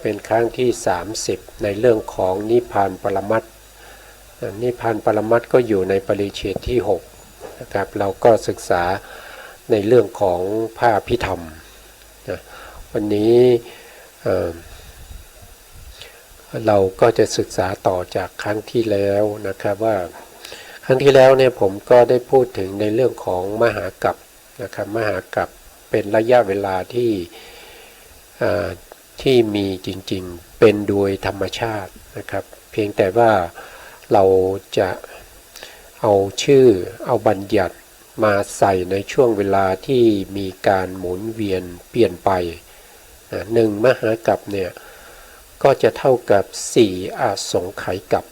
เป็นครั้งที่30ในเรื่องของนิพพานปรมัตถ์นิพพานปรมัตถ์ก็อยู่ในปริเฉดที่6นะครับเราก็ศึกษาในเรื่องของพระอภิธรรมนะวันนี้เราก็จะศึกษาต่อจากครั้งที่แล้วนะครับว่าครั้งที่แล้วเนี่ยผมก็ได้พูดถึงในเรื่องของมหากัปนะครับมหากัปเป็นระยะเวลาที่มีจริงๆเป็นโดยธรรมชาตินะครับเพียงแต่ว่าเราจะเอาชื่อเอาบัญญัติมาใส่ในช่วงเวลาที่มีการหมุนเวียนเปลี่ยนไปหนึ่งมหากัปเนี่ยก็จะเท่ากับ4อสงไขยกัป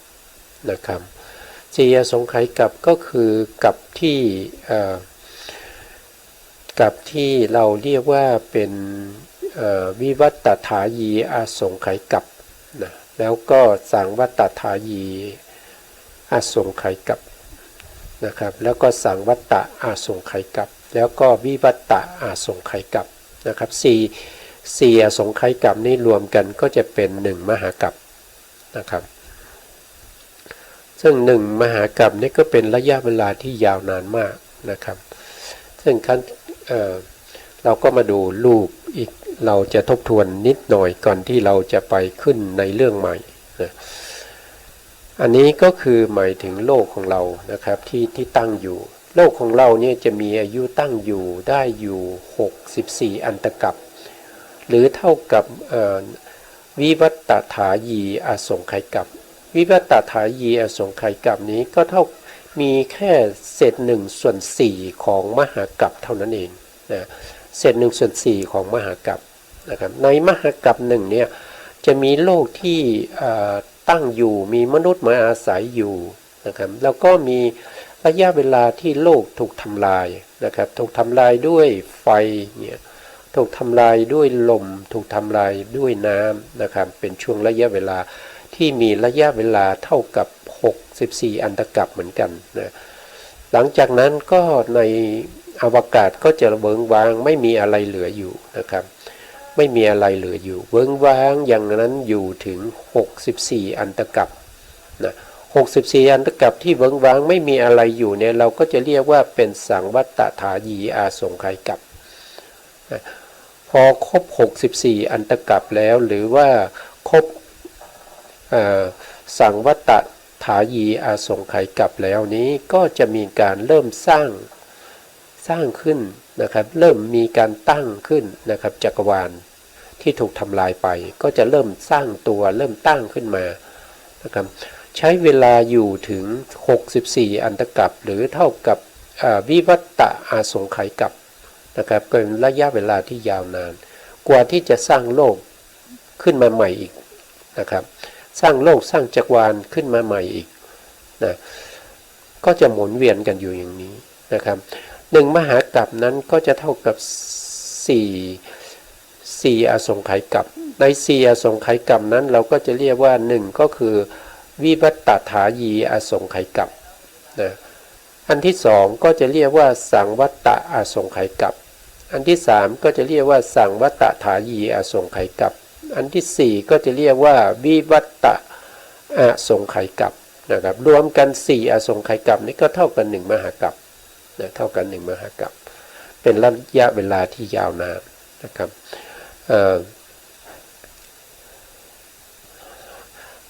นะครับ4อสงไขยกัปก็คือกัปที่เราเรียกว่าเป็นวิวัตตถายีอาสงไขยกัปนะแล้วก็สังวัตตถายีอาสงไขยกัปนะครับแล้วก็สังวัตตะอาสงไขยกัปแล้วก็วิวัตตะอาสงไขยกัปนะครับ4อาสงไขยกัปนี้รวมกันก็จะเป็น1มหากัปนะครับซึ่ง1มหากัปนี้ก็เป็นระยะเวลาที่ยาวนานมากนะครับซึ่งเราก็มาดูรูปอีกเราจะทบทวนนิดหน่อยก่อนที่เราจะไปขึ้นในเรื่องใหม่นะอันนี้ก็คือหมายถึงโลกของเรานะครับที่ตั้งอยู่โลกของเราเนี่ยจะมีอายุตั้งอยู่ได้อยู่64อันตกัปหรือเท่ากับวิวัตตถายีอสงไขยกัปวิวัตตถายีอสงไขยกัปนี้ก็เท่ามีแค่เศษ1/4ของมหากัปเท่านั้นเองนะเศษ1/4ของมหากัปนะครับในมหากัปหนึ่งเนี่ยจะมีโลกที่ตั้งอยู่มีมนุษย์มาอาศัยอยู่นะครับแล้วก็มีระยะเวลาที่โลกถูกทำลายนะครับถูกทำลายด้วยไฟเนี่ยถูกทำลายด้วยลมถูกทำลายด้วยน้ำนะครับเป็นช่วงระยะเวลาที่มีระยะเวลาเท่ากับ64อันตกัปเหมือนกันนะหลังจากนั้นก็ในอวกาศก็จะเวิ้งว้างไม่มีอะไรเหลืออยู่นะครับไม่มีอะไรเหลืออยู่เวิ้งว้างอย่างนั้นอยู่ถึง64อันตกัปนะ64อันตกัปที่เวิ้งว้างไม่มีอะไรอยู่เนี่ยเราก็จะเรียกว่าเป็นสังวัตตถายีอาสงไขยกัปนะพอครบ64อันตกัปแล้วหรือว่าครบสังวัตตถายีอาสงไขยกัปแล้วนี้ก็จะมีการเริ่มสร้างขึ้นนะครับเริ่มมีการตั้งขึ้นนะครับจักรวาลที่ถูกทำลายไปก็จะเริ่มสร้างตัวเริ่มตั้งขึ้นมานะครับใช้เวลาอยู่ถึง64อันตกัปหรือเท่ากับวิวัตตะอาสงไขยกัปนะครับเป็นระยะเวลาที่ยาวนานกว่าที่จะสร้างโลกขึ้นมาใหม่อีกนะครับสร้างโลกสร้างจักรวาลขึ้นมาใหม่อีกนะก็จะหมุนเวียนกันอยู่อย่างนี้นะครับ1มหากัปนั้นก็จะเท่ากับ4อสงไขยกัปใน4อสงไขยกัปนั้นเราก็จะเรียกว่า1ก็คือวิวัตตถายีอสงไขยกัปนะอันที่2ก็จะเรียกว่าสังวัตตะอสงไขยกัปอันที่3ก็จะเรียกว่าสังวัตตถายีอสงไขยกัปอันที่4ก็จะเรียกว่าวิวัตตะอสงไขยกัปนะครับรวมกัน4อสงไขยกัปนี้ก็เท่ากัน1มหากัปนะเท่ากัน1มหากัปเป็นระยะเวลาที่ยาวนานนะครับ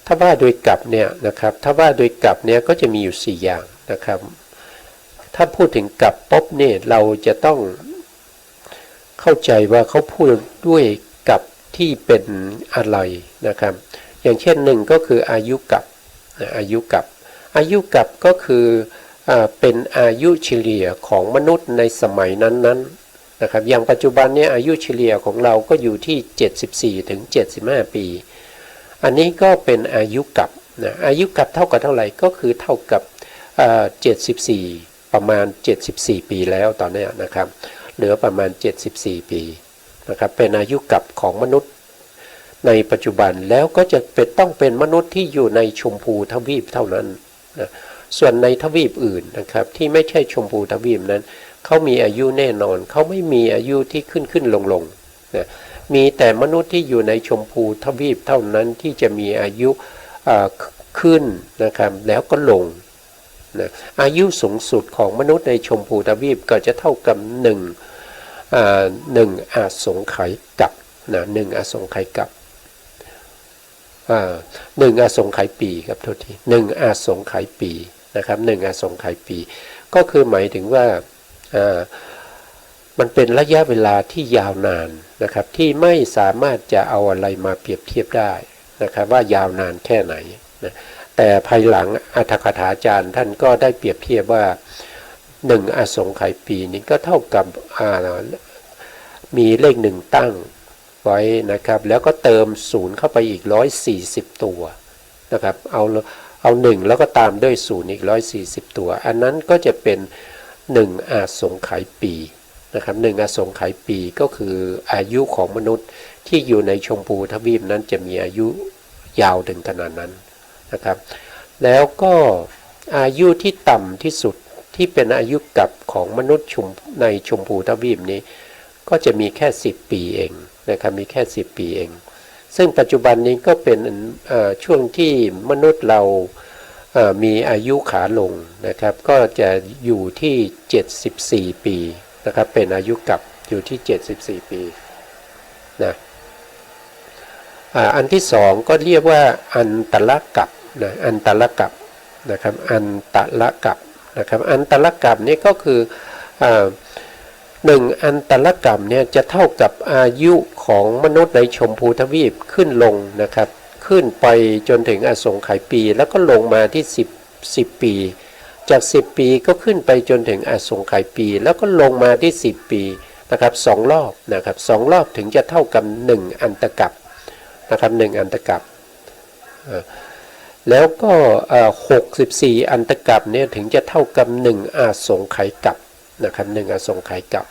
ถ้าว่าโดยกัปเนี่ยนะครับถ้าว่าโดยกัปเนี่ยก็จะมีอยู่4อย่างนะครับถ้าพูดถึงกัปปุ๊บเนี่ยเราจะต้องเข้าใจว่าเขาพูดด้วยกัปที่เป็นอะไรนะครับอย่างเช่น1ก็คืออายุกัปอายุกัปก็คือเป็นอายุเฉลี่ยของมนุษย์ในสมัยนั้นๆนะครับอย่างปัจจุบันนี้อายุเฉลี่ยของเราก็อยู่ที่74ถึง75ปีอันนี้ก็เป็นอายุกัปนะอายุกัปเท่ากับเท่าไหร่ก็คือเท่ากับ74ประมาณ74ปีแล้วตอนนี้นะครับเหลือประมาณ74ปีนะครับเป็นอายุกัปของมนุษย์ในปัจจุบันแล้วก็จะต้องเป็นมนุษย์ที่อยู่ในชมพูทวีปเท่านั้นนะส่วนในทวีปอื่นนะครับที่ไม่ใช่ชมพูทวีปนั้นเขามีอายุแน่นอนเขาไม่มีอายุที่ขึ้นลงนะ มีแต่มนุษย์ที่อยู่ในชมพูทวีปเท่านั้นที่จะมีอายุขึ้นนะครับแล้วก็ลงนะอายุสูงสุดของมนุษย์ในชมพูทวีปก็จะเท่ากับหนึ่งอสงไขยกับนะหนึ่งอสงไขยกับหนึ่งอสงไขยปีครับโทษทีหนึ่งอสงไขยปีนะครับหนึ่งอสงไขยปีก็คือหมายถึงว่ามันเป็นระยะเวลาที่ยาวนานนะครับที่ไม่สามารถจะเอาอะไรมาเปรียบเทียบได้นะครับว่ายาวนานแค่ไหนนะแต่ภายหลังอัตถกถาจารย์ท่านก็ได้เปรียบเทียบว่าหนึ่งอสงไขยปีนี้ก็เท่ากับมีเลขหนึ่งตั้งไว้นะครับแล้วก็เติมศูนย์เข้าไปอีก140ตัวนะครับเอาหนึ่งแล้วก็ตามด้วยศูนย์อีก140ตัวอันนั้นก็จะเป็น1อสงไขยปีนะครับ1อสงไขยปีก็คืออายุของมนุษย์ที่อยู่ในชมพูทวีปนั้นจะมีอายุยาวถึงขนาดนั้นนะครับแล้วก็อายุที่ต่ำที่สุดที่เป็นอายุกับของมนุษย์ในชมพูทวีปนี้ก็จะมีแค่10ปีเองนะครับมีแค่10ปีเองซึ่งปัจจุบันนี้ก็เป็นช่วงที่มนุษย์เรามีอายุขาลงนะครับก็จะอยู่ที่74ปีนะครับเป็นอายุกับอยู่ที่74ปีนะอันที่สองก็เรียกว่าอันตรกับนะอันตรกับนะครับอันตรกับนะครับอันตรกับนี่ก็คือหนึ่งอันตรกรรมเนี่ยจะเท่ากับอายุของมนุษย์ในชมพูทวีปขึ้นลงนะครับขึ้นไปจนถึงอสงไขยปีแล้วก็ลงมาที่10ปีจาก10ปีก็ขึ้นไปจนถึงอสงไขยปีแล้วก็ลงมาที่10ปีนะครับ2รอบนะครับ2รอบถึงจะเท่ากับ1อันตรกับนะครับ1อันตรกับแล้วก็64อันตรกับเนี่ยถึงจะเท่ากับ1อสงไขยกับนะครับ1อสงไขยกับ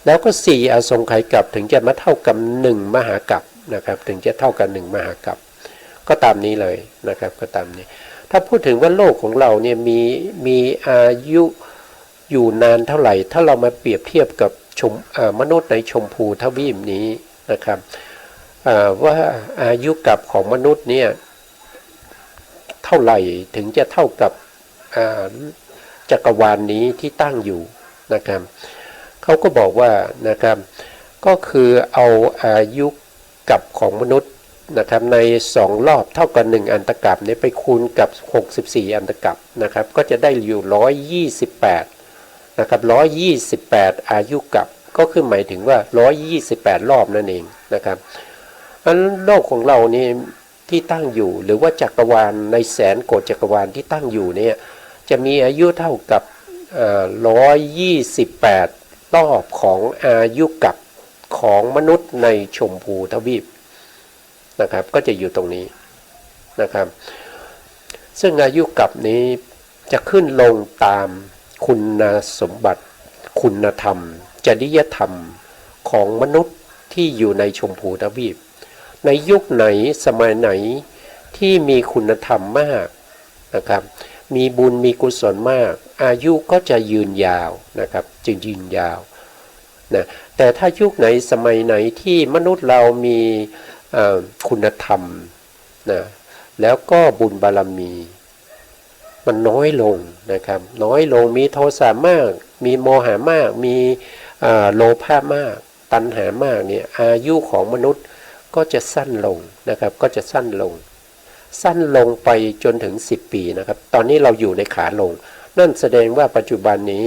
แล้วก็4อสงไขยกับถึงจะมาเท่ากับ1มหากับนะครับถึงจะเท่ากับ1มหากับก็ตามนี้เลยนะครับก็ตามนี้ถ้าพูดถึงว่าโลกของเราเนี่ยมีอายุอยู่นานเท่าไหร่ถ้าเรามาเปรียบเทียบกับมนุษย์ในชมพูทวีปนี้นะครับว่าอายุกับของมนุษย์เนี่ยเท่าไหร่ถึงจะเท่ากับจักรวาลนี้ที่ตั้งอยู่นะครับเขาก็บอกว่านะครับก็คือเอาอายุกับของมนุษย์นะครับใน2รอบเท่ากับ1อันตรกับนี้ไปคูณกับ64อันตรกับนะครับก็จะได้อยู่128นะครับ128อายุกับก็คือหมายถึงว่า128รอบนั่นเองนะครับอันโลกของเรานี่ที่ตั้งอยู่หรือว่าจักรวาลในแสนโกฏจักรวาลที่ตั้งอยู่เนี่ยจะมีอายุเท่ากับ128รอบของอายุกับของมนุษย์ในชมพูทวีปนะครับก็จะอยู่ตรงนี้นะครับซึ่งอายุกับนี้จะขึ้นลงตามคุณสมบัติคุณธรรมจริยธรรมของมนุษย์ที่อยู่ในชมพูทวีปในยุคไหนสมัยไหนที่มีคุณธรรมมากนะครับมีบุญมีกุศลมากอายุก็จะยืนยาวนะครับจึงยืนยาวนะแต่ถ้ายุคไหนสมัยไหนที่มนุษย์เรามีคุณธรรมนะแล้วก็บุญบารมีมันน้อยลงนะครับน้อยลงมีโทสะมากมีโมหะมากมีโลภะมากตัณหามากเนี่ยอายุของมนุษย์ก็จะสั้นลงนะครับก็จะสั้นลงไปจนถึง10ปีนะครับตอนนี้เราอยู่ในขาลงนั่นแสดงว่าปัจจุบันนี้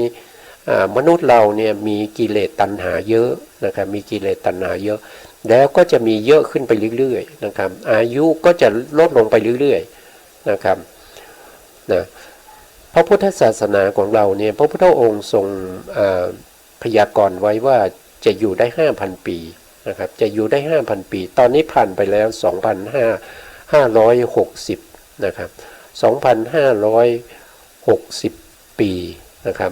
มนุษย์เราเนี่ยมีกิเลสตัณหาเยอะนะครับมีกิเลสตัณหาเยอะแล้วก็จะมีเยอะขึ้นไปเรื่อยๆนะครับอายุก็จะลดลงไปเรื่อยๆนะครับนะพระพุทธศาสนาของเราเนี่ยพระพุทธองค์ทรงพยากรณ์ไว้ว่าจะอยู่ได้ 5,000 ปีนะครับจะอยู่ได้ 5,000 ปีตอนนี้ผ่านไปแล้ว2,560นะครับ2,560 ปีนะครับ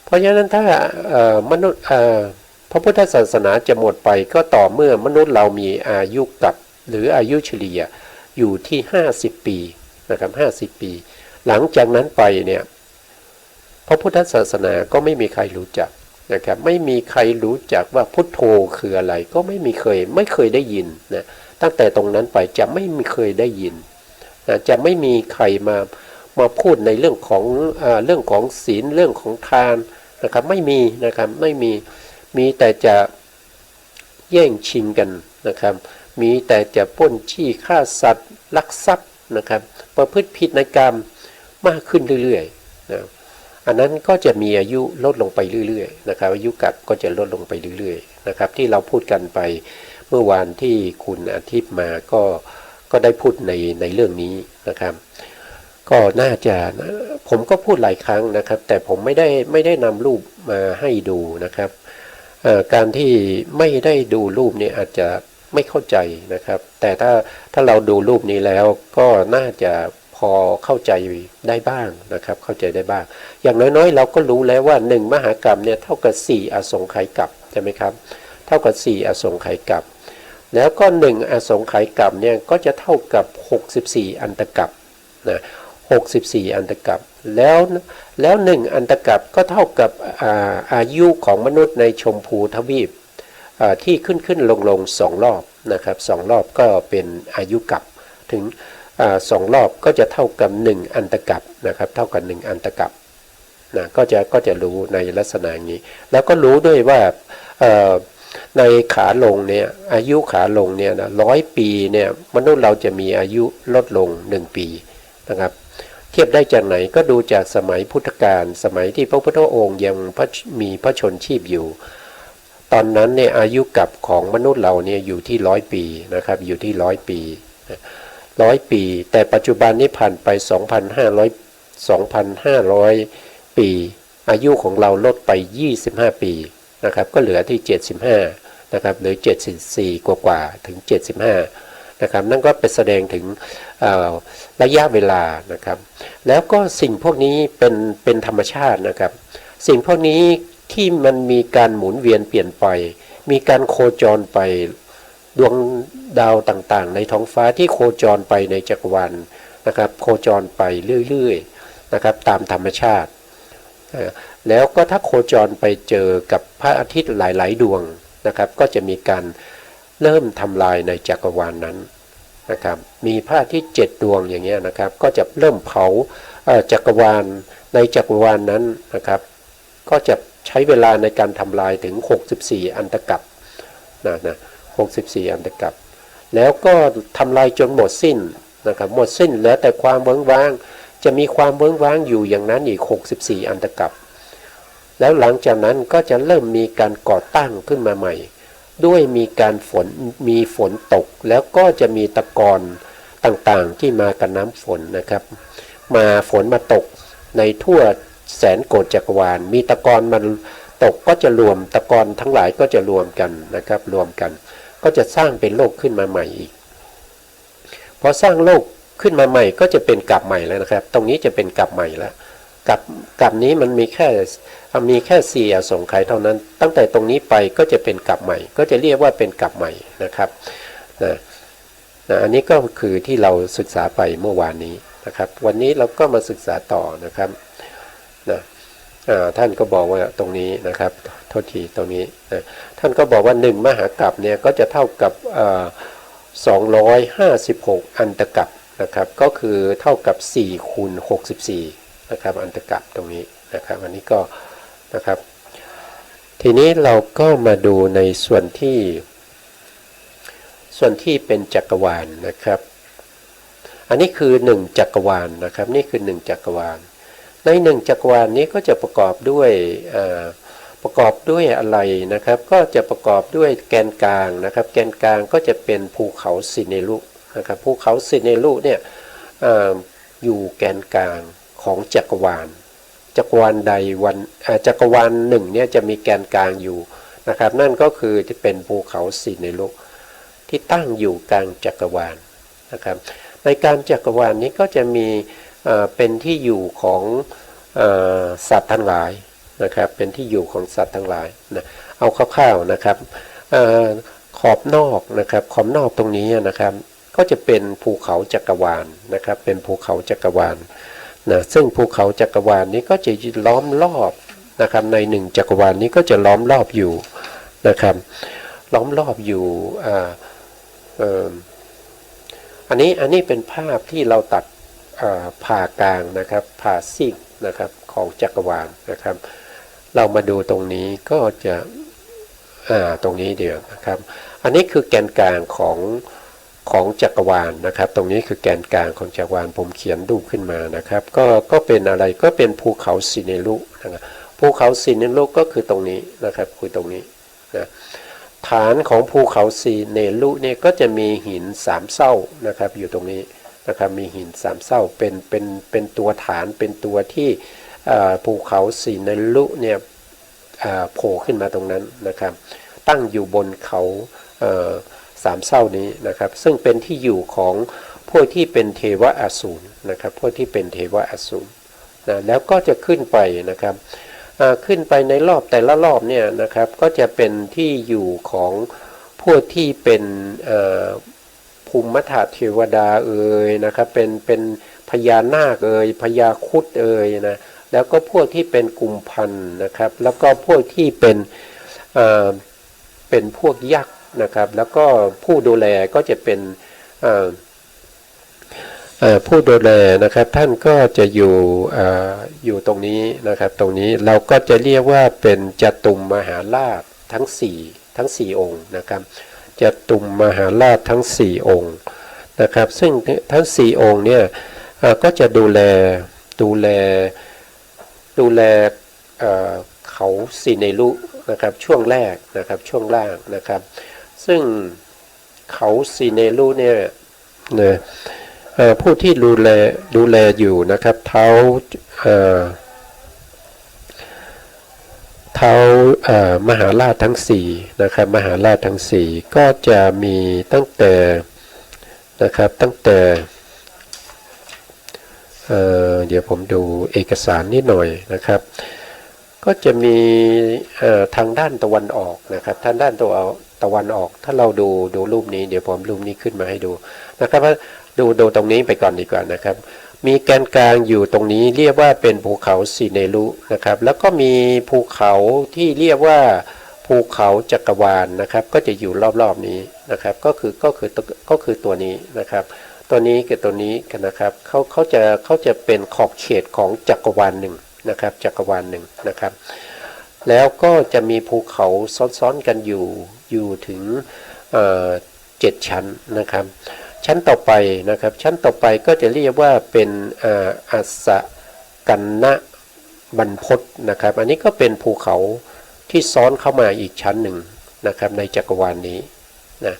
เพราะฉะนั้นถ้ามนุษย์พระพุทธศาสนาจะหมดไปก็ต่อเมื่อมนุษย์เรามีอายุกับหรืออายุเฉลี่ยอยู่ที่50ปีนะครับ50ปีหลังจากนั้นไปเนี่ยพระพุทธศาสนาก็ไม่มีใครรู้จัก นะครับไม่มีใครรู้จักว่าพุทโธคืออะไรก็ไม่เคยได้ยินนะตั้งแต่ตรงนั้นไปจะไม่มีเคยได้ยินนะจะไม่มีใครมาพูดในเรื่องของศีลเรื่องของทานนะครับไม่มีนะครับไม่มีแต่จะแย่งชิงกันนะครับมีแต่จะปล้นจี้ฆ่าสัตว์ลักทรัพย์นะครับประพฤติผิดในกรรมมากขึ้นเรื่อยๆนะอันนั้นก็จะมีอายุลดลงไปเรื่อยๆนะครับอายุกัดก็จะลดลงไปเรื่อยๆนะครับที่เราพูดกันไปเมื่อวานที่คุณอาทิตย์มาก็ได้พูดในเรื่องนี้นะครับก็น่าจะผมก็พูดหลายครั้งนะครับแต่ผมไม่ได้นำรูปมาให้ดูนะครับการที่ไม่ได้ดูรูปนี้อาจจะไม่เข้าใจนะครับแต่ถ้าเราดูรูปนี้แล้วก็น่าจะพอเข้าใจได้บ้างนะครับเข้าใจได้บ้างอย่างน้อยๆเราก็รู้แล้วว่า1มหากรัมเนี่ยเท่ากับ4อสงไขยกัปใช่ไหมครับเท่ากับ4อสงไขยกัปแล้วก็1อสงไขยกัปเนี่ยก็จะเท่ากับ64อันตกัปนะ64อันตกัปแล้ว1อันตกัปก็เท่ากับอายุของมนุษย์ในชมพูทวีปที่ขึ้นลง2รอบนะครับ2รอบก็เป็นอายุกัปถึง2รอบก็จะเท่ากับ1อันตกัปนะครับเท่ากับ1อันตกัปนะก็จะรู้ในลักษณะนี้แล้วก็รู้ด้วยว่าในขาลงเนี่ยอายุขาลงเนี่ยนะ100 ปีเนี่ยมนุษย์เราจะมีอายุลดลง1 ปีนะครับเทียบได้จากไหนก็ดูจากสมัยพุทธกาลสมัยที่พระพุทธองค์ยังมีพระชนชีพอยู่ตอนนั้นเนี่ยอายุกัปของมนุษย์เราเนี่ยอยู่ที่100 ปีนะครับอยู่ที่100 ปี100 ปีแต่ปัจจุบันนี้ผ่านไป 2,500 ปีอายุของเราลดไป25 ปีนะครับก็เหลือที่75นะครับหรือ74กว่าถึง75นะครับนั่นก็เป็นแสดงถึงระยะเวลานะครับแล้วก็สิ่งพวกนี้เป็นธรรมชาตินะครับสิ่งพวกนี้ที่มันมีการหมุนเวียนเปลี่ยนไปมีการโคจรไปดวงดาวต่างๆในท้องฟ้าที่โคจรไปในจักรวาลนะครับโคจรไปเรื่อยๆนะครับตามธรรมชาติแล้วก็ถ้าโคจรไปเจอกับพระอาทิตย์หลายๆดวงนะครับก็จะมีการเริ่มทำลายในจักรวาลนั้นนะครับมีพระอาทิตย์7 ดวงอย่างเงี้ยนะครับก็จะเริ่มเผาจักรวาลในจักรวาลนั้นนะครับก็จะใช้เวลาในการทำลายถึง64อันตกัปนะ64อันตกัปแล้วก็ทำลายจนหมดสิ้นนะครับหมดสิ้นเหลือแต่ความเวิ้งว้างจะมีความเวิ้งว้างอยู่อย่างนั้นอีก64อันตกัปแล้วหลังจากนั้นก็จะเริ่มมีการก่อตั้งขึ้นมาใหม่ด้วยมีฝนตกแล้วก็จะมีตะกอนต่างๆที่มากับน้ำฝนนะครับฝนมาตกในทั่วแสนโกฏจักรวาลมีตะกอนมันตกก็จะรวมตะกอนทั้งหลายก็จะรวมกันนะครับรวมกันก็จะสร้างเป็นโลกขึ้นมาใหม่อีกพอสร้างโลกขึ้นมาใหม่ก็จะเป็นกัปใหม่แล้วนะครับตรงนี้จะเป็นกัปใหม่แล้วกัปนี้มันมีแค่4อสงไขยเท่านั้นตั้งแต่ตรงนี้ไปก็จะเป็นกัปใหม่ก็จะเรียกว่าเป็นกัปใหม่นะครับอันนี้ก็คือที่เราศึกษาไปเมื่อวานนี้นะครับวันนี้เราก็มาศึกษาต่อนะครับท่านก็บอกว่าตรงนี้นะครับโทษทีตรงนี้ท่านก็บอกว่า1มหากัปเนี่ยก็จะเท่ากับ256อันตกัปนะครับก็คือเท่ากับ4คูณ64นะครับอันตกัปตรงนี้นะครับอันนี้ก็นะครับทีนี้เราก็มาดูในส่วนที่เป็นจักรวาลนะครับอันนี้คือ1จักรวาลนะครับนี่คือ1จักรวาลใน1จักรวาลนี้ก็จะประกอบด้วยอะไรนะครับก็จะประกอบด้วยแกนกลางนะครับแกนกลางก็จะเป็นภูเขาสิเนรุนะครับภูเขาสิเนรุเนี่ยอยู่แกนกลางของจักรวาลใดจักรวาล1เนี่ยจะมีแกนกลางอยู่นะครับนั่นก็คือจะเป็นภูเขาสิเนรุที่ตั้งอยู่กลางจักรวาลนะครับในการจักรวาลนี้ก็จะมีเป็นที่อยู่ของสัตว์ทั้งหลายนะครับเป็นที่อยู่ของสัตว์ทั้งหลายนะเอาคร่าวๆนะครับขอบนอกนะครับขอบนอกตรงนี้นะครับก็จะเป็นภูเขาจักรวาลนะครับเป็นภูเขาจักรวาลนะซึ่งภูเขาจักรวาลนี้ก็จะล้อมรอบ นะครับในหนึ่งจักรวาลนี้ก็จะล้อมรอบอยู่นะครับล้อมรอบอยู่อันนี้เป็นภาพที่เราตัดผ่ากลางนะครับผ่าซีกนะครับของจักรวาลนะครับเรามาดูตรงนี้ก็จะตรงนี้เดียวนะครับอันนี้คือแกนกลางของจักรวาลนะครับตรงนี้คือแกนกลางของจักรวาลผมเขียนรูปขึ้นมานะครับก็เป็นอะไรก็เป็นภูเขาซิเนรุนะครับภูเขาซิเนรุก็คือตรงนี้นะครับคือตรงนี้นะฐานของภูเขาซิเนรุเนี่ยก็จะมีหินสามเศร้านะครับอยู่ตรงนี้นะครับมีหินสามเศร้าเป็นตัวฐานเป็นตัวที่ภูเขาซิเนรุเนี่ยโผล่ขึ้นมาตรงนั้นนะครับตั้งอยู่บนเขาสามเศร้านี้นะครับซึ่งเป็นที่อยู่ของพวกที่เป็นเทวะอสูรนะครับพวกที่เป็นเทวะอสูรนะแล้วก็จะขึ้นไปนะครับขึ้นไปในรอบแต่ละรอบเนี่ยนะครับก็จะเป็นที่อยู่ของพวกที่เป็นภูมิธาเทวดานะครับเป็นพญานาคพญาครุฑนะแล้วก็พวกที่เป็นกุมพันนะครับแล้วก็พวกที่เป็นพวกยักษ์นะครับแล้วก็ผู้ดูแลก็จะเป็นผู้ดูแลนะครับท่านก็จะอยู่ตรงนี้นะครับตรงนี้เราก็จะเรียกว่าเป็นจตุมมหาราชทั้ง4องค์นะครับจตุมมหาราชทั้ง4องค์นะครับซึ่งทั้ง4องค์เนี่ยก็จะดูแลเขาซิเนรุนะครับช่วงแรกนะครับช่วงล่างนะครับซึ่งเขาซิเนรุเนี่ยผู้ที่ดูแลอยู่นะครับเท้ามหาราชทั้ง4นะครับมหาราชทั้ง4ก็จะมีตั้งแต่นะครับเดี๋ยวผมดูเอกสารนิดหน่อยนะครับก็จะมีทางด้านตะวันออกนะครับทางด้านตะวันออกถ้าเราดูรูปนี้เดี๋ยวผมรูปนี้ขึ้นมาให้ดูนะครับดูตรงนี้ไปก่อนดีกว่านะครับมีแกนกลางอยู่ตรงนี้เรียกว่าเป็นภูเขาซิเนรุนะครับแล้วก็มีภูเขาที่เรียกว่าภูเขาจักรวาลนะครับก็จะอยู่รอบๆนี้นะครับก็คือตัวนี้นะครับตัวนี้กับตัวนี้กันนะครับเขาจะเป็นขอบเขตของจักรวาลหนึ่งนะครับจักรวาลหนึ่งนะครับแล้วก็จะมีภูเขาซ้อนๆกันอยู่ถึง7 ชั้นนะครับชั้นต่อไปนะครับชั้นต่อไปก็จะเรียกว่าเป็นอัสสกันนะบรรพตนะครับอันนี้ก็เป็นภูเขาที่ซ้อนเข้ามาอีกชั้นหนึ่งนะครับในจักรวาลนี้นะ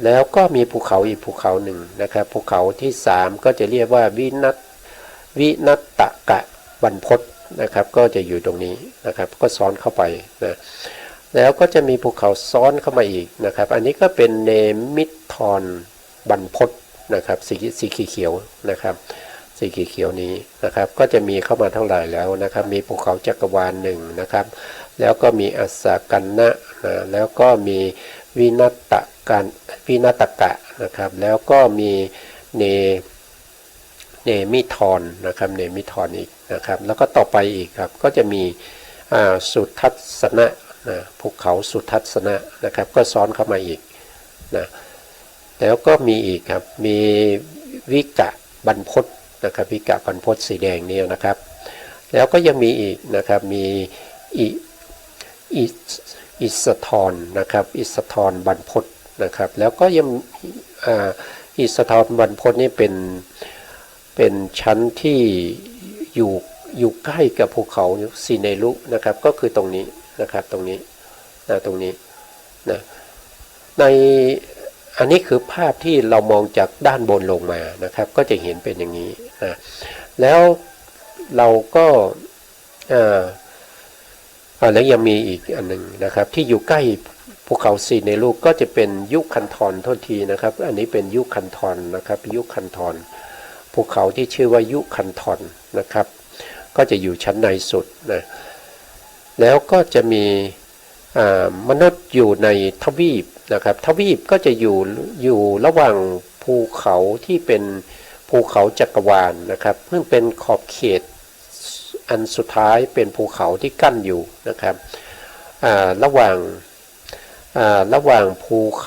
แล้วก็มีภูเขาอีกภูเขาหนึ่งนะครับภูเขาที่3ก็จะเรียกว่าวินัตตกะบรรพตนะครับก็จะอยู่ตรงนี้นะครับก็ซ้อนเข้าไปนะแล้วก็จะมีภูเขาซ้อนเข้ามาอีกนะครับอันนี้ก็เป็นเนมิทรบรรพตนะครับสีเขียวนะครับสีเขียวนี้นะครับก็จะมีเข้ามาเท่าไหร่แล้วนะครับมีภูเขาจักรวาล1นะครับแล้วก็มีอัสสกันนะแล้วก็มีวินัตตกะนะครับแล้วก็มีเนมิทรนะครับเนมิทรอีกนะครับแล้วก็ต่อไปอีกครับก็จะมีสุทัศนะภูเขาสุทัศนะนะครับก็ซ้อนเข้ามาอีกนะแล้วก็มีอีกครับมีวิกะบรรพตนะครับวิกะบรรพตสีแดงนี่นะครับแล้วก็ยังมีอีกนะครับมีอิสธรนะครับอิสธรบรรพตนะครับแล้วก็ยังอิสธรบรรพตนี่เป็นชั้นที่อยู่ใกล้กับภูเขาซิเนรุนะครับก็คือตรงนี้นะครับตรงนี้นะในอันนี้คือภาพที่เรามองจากด้านบนลงมานะครับก็จะเห็นเป็นอย่างนี้นะแล้วเราก็แล้วยังมีอีกอันหนึ่งนะครับที่อยู่ใกล้ภูเขาซิเนรุก็จะเป็นยุคคันธรโทษทีนะครับอันนี้เป็นยุคคันธรนะครับยุคคันธรภูเขาที่ชื่อว่ายุคคันธรนะครับก็จะอยู่ชั้นในสุดนะแล้วก็จะมีมนุษย์อยู่ในทวีปนะครับทวีปก็จะอยู่ระหว่างภูเขาที่เป็นภูเขาจักรวาลนะครับเพิ่งเป็นขอบเขต อันสุดท้ายเป็นภูเขาที่กั้นอยู่นะครับระหว่างภูเ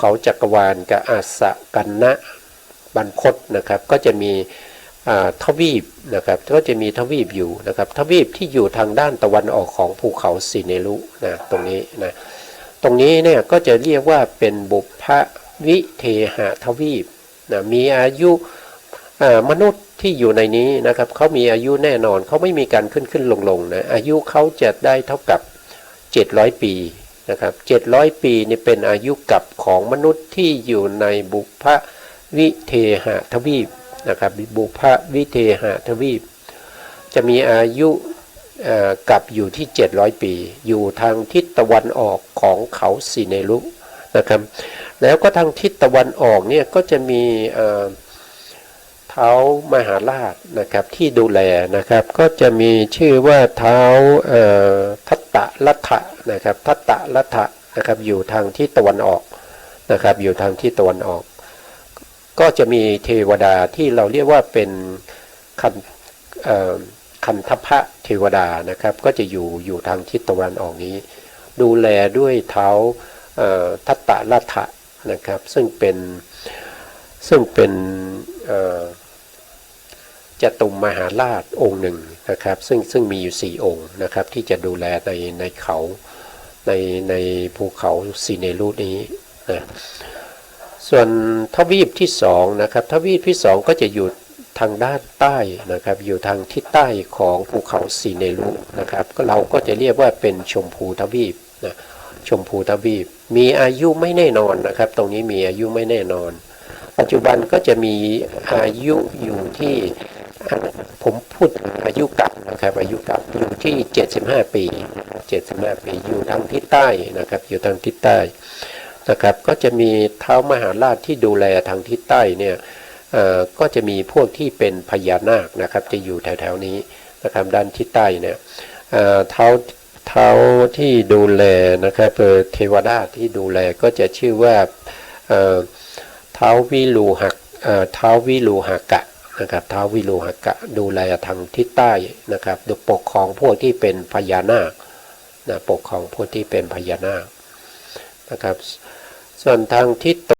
ขาจักรวาลกับอาสะกันนะบรรพตนะครับก็จะมีทวีปนะครับก็จะมีทวีปอยู่นะครับทวีปที่อยู่ทางด้านตะวันออกของภูเขาสิเนรุนะตรงนี้นะตรงนี้เนี่ยก็จะเรียกว่าเป็นบุพวิเทหทวีปนะมีอายุมนุษย์ที่อยู่ในนี้นะครับเขามีอายุแน่นอนเขาไม่มีการขึ้นลงนะอายุเขาจะได้เท่ากับ700 ปีนะครับ700 ปีนี่เป็นอายุกับของมนุษย์ที่อยู่ในบุพวิเทหทวีปนะครับบุพวิเทหทวีปจะมีอายุกับอยู่ที่700 ปีอยู่ทางทิศตะวันออกของเขาสิเนรุนะครับแล้วก็ทางทิศตะวันออกเนี่ยก็จะมีท้าวมหาราชนะครับที่ดูแลนะครับก็จะมีชื่อว่าท้าวทัตตลัทธะนะครับทัตตลัทธะนะครับอยู่ทางทิศตะวันออกนะครับอยู่ทางทิศตะวันออกก็จะมีเทวดาที่เราเรียกว่าเป็นคันธพะเทวดานะครับก็จะอยู่ทางทิศตะวันออกนี้ดูแลด้วยท้าวทัตตลัทธะนะครับซึ่งเป็นจตุมมหาราชองค์หนึ่งนะครับซึ่งมีอยู่4 องค์นะครับที่จะดูแลในเขาในภูเขาสิเนรุนี้นะส่วนทวีปที่2นะครับทวีปที่2ก็จะอยู่ทางด้านใต้นะครับอยู่ทางทิศใต้ของภูเขาสิเนรุนะครับก็เราก็จะเรียกว่าเป็นชมพูทวีปนะชมพูทวีปมีอายุไม่แน่นอนนะครับตรงนี้มีอายุไม่แน่นอนปัจจุบันก็จะมีอายุอยู่ที่ผมพูดอายุกับนะครับอายุกับอยู่ที่75 ปี75 ปีอยู่ทางทิศใต้นะครับอยู่ทางทิศใต้นะครับก็จะมีท้าวมหาราชที่ดูแลทางทิศใต้เนี่ยก็จะมีพวกที่เป็นพญานาคนะครับจะอยู่แถวๆนี้นะครับด้านทิศใต้เนี่ยท้าวที่ดูแลนะครับเทวดาที่ดูแลก็จะชื่อว่าท้าววิรูหกะนะครับท้าววิรูหกะดูแลทางทิศใต้นะครับโดยปกครองพวกที่เป็นพญานาคนะปกครองพวกที่เป็นพญานาคนะครับส่วนทางทิศ